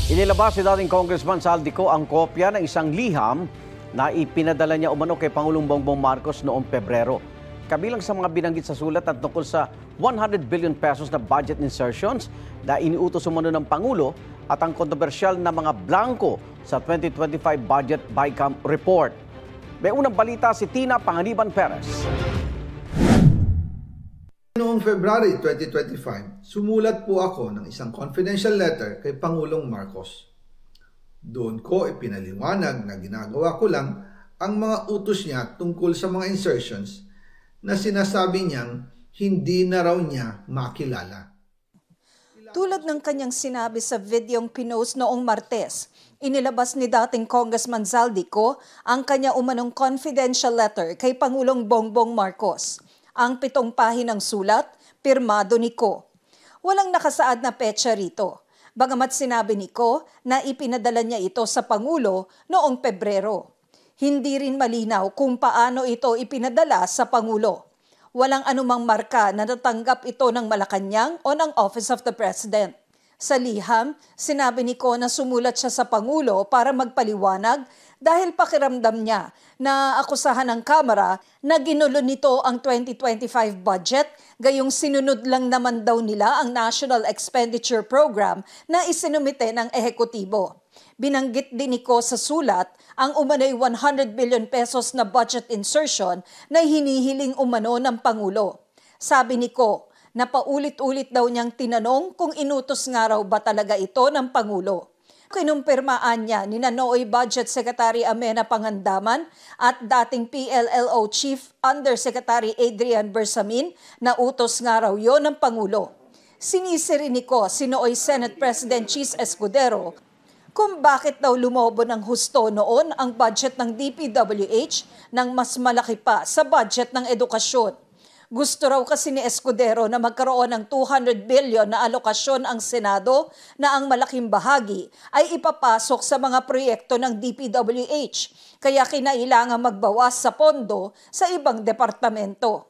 Inilabas si dating Congressman Saldico ang kopya ng isang liham na ipinadala niya umano kay Pangulong Bongbong Marcos noong Pebrero. Kabilang sa mga binanggit sa sulat at tungkol sa 100 billion pesos na budget insertions na iniutos umano ng Pangulo at ang kontrobersyal na mga blanco sa 2025 Budget BICAM Report. May unang balita si Tina Panganiban Perez. Noong February 2025, sumulat po ako ng isang confidential letter kay Pangulong Marcos. Doon ko ipinaliwanag na ginagawa ko lang ang mga utos niya tungkol sa mga insertions na sinasabi niyang hindi na raw niya makilala. Tulad ng kanyang sinabi sa videong pinost noong Martes, inilabas ni dating Congressman Saldico ang kanya umanong confidential letter kay Pangulong Bongbong Marcos. Ang 7 pahinang sulat, pirmado ni Ko. Walang nakasaad na petsa rito. Bagamat sinabi ni Ko na ipinadala niya ito sa Pangulo noong Pebrero. Hindi rin malinaw kung paano ito ipinadala sa Pangulo. Walang anumang marka na natanggap ito ng Malacanang o ng Office of the President. Sa liham, sinabi ni Ko na sumulat siya sa Pangulo para magpaliwanag dahil pakiramdam niya na akusahan ng Kamara na ginulo nito ang 2025 budget, gayong sinunod lang naman daw nila ang National Expenditure Program na isinumite ng ehekutibo. Binanggit din ni Ko sa sulat ang umano'y 100 billion pesos na budget insertion na hinihiling umano ng Pangulo. Sabi ni Ko, na paulit-ulit daw niyang tinanong kung inutos nga raw ba talaga ito ng Pangulo. Kinumpirmaan niya ni Nooy Budget Secretary Amenah Pangandaman at dating PLLO Chief Undersecretary Adrian Bersamin na utos nga raw yon ng Pangulo. Sinisiri ni Ko si Nooy Senate President Chis Escudero kung bakit daw lumobo ng husto noon ang budget ng DPWH nang mas malaki pa sa budget ng edukasyon. Gusto raw kasi ni Escudero na magkaroon ng 200 billion na alokasyon ang Senado na ang malaking bahagi ay ipapasok sa mga proyekto ng DPWH, kaya kinailangan magbawas sa pondo sa ibang departamento.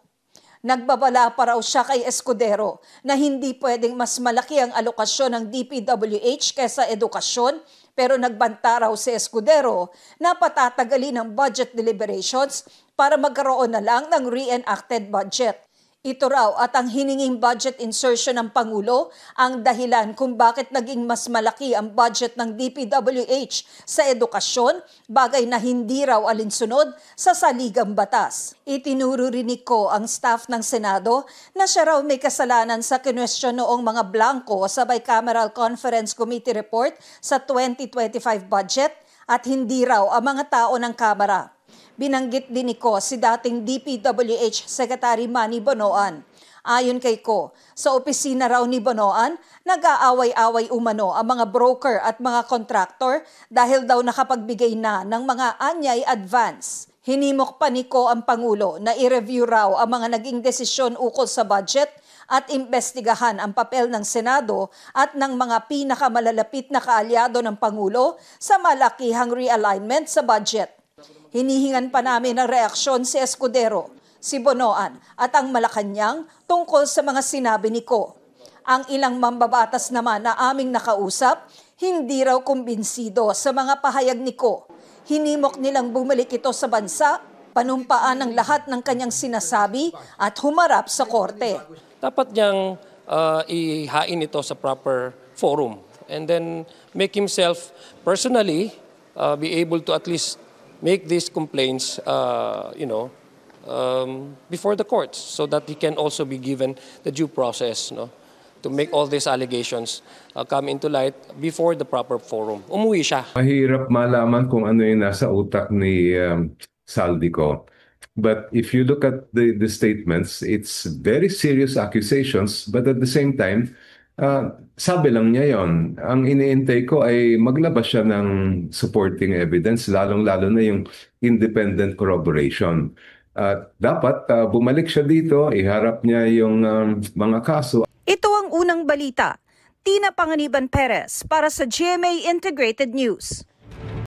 Nagbabala pa raw siya kay Escudero na hindi pwedeng mas malaki ang alokasyon ng DPWH kaysa edukasyon, pero nagbanta raw si Escudero na patatagalin ang budget deliberations para magkaroon na lang ng re-enacted budget. Ito raw at ang hininging budget insertion ng Pangulo ang dahilan kung bakit naging mas malaki ang budget ng DPWH sa edukasyon, bagay na hindi raw alinsunod sa saligang batas. Itinuro rin ni Ko ang staff ng Senado na siya raw may kasalanan sa kinwestiyon noong mga blanco sa Bicameral Conference Committee report sa 2025 budget at hindi raw ang mga tao ng Kamara. Binanggit din ni Ko si dating DPWH Secretary Manny Bonoan. Ayon kay Ko, sa opisina raw ni Bonoan, nag-aaway-away umano ang mga broker at mga contractor dahil daw nakapagbigay na ng mga anyay advance. Hinimok pa ni Ko ang Pangulo na i-review raw ang mga naging desisyon ukol sa budget at imbestigahan ang papel ng Senado at ng mga pinakamalalapit na kaalyado ng Pangulo sa malakihang realignment sa budget. Hinihingan pa namin ng reaksyon si Escudero, si Bonoan at ang Malacanang tungkol sa mga sinabi ni Ko. Ang ilang mambabatas naman na aming nakausap, hindi raw kumbinsido sa mga pahayag ni Ko. Hinimok nilang bumalik ito sa bansa, panumpaan ng lahat ng kanyang sinasabi at humarap sa korte. Dapat niyang ihain ito sa proper forum and then make himself personally be able to at least make these complaints, before the courts so that he can also be given the due process, to make all these allegations come into light before the proper forum. Umuwi siya. Mahirap malaman kung ano yung nasa utak ni Saldico. But if you look at the statements, it's very serious accusations, but at the same time, sabi lang niya yon. Ang iniintay ko ay maglabas siya ng supporting evidence, lalong-lalo na yung independent corroboration. Dapat bumalik siya dito, iharap niya yung mga kaso. Ito ang unang balita. Tina Panganiban Perez para sa GMA Integrated News.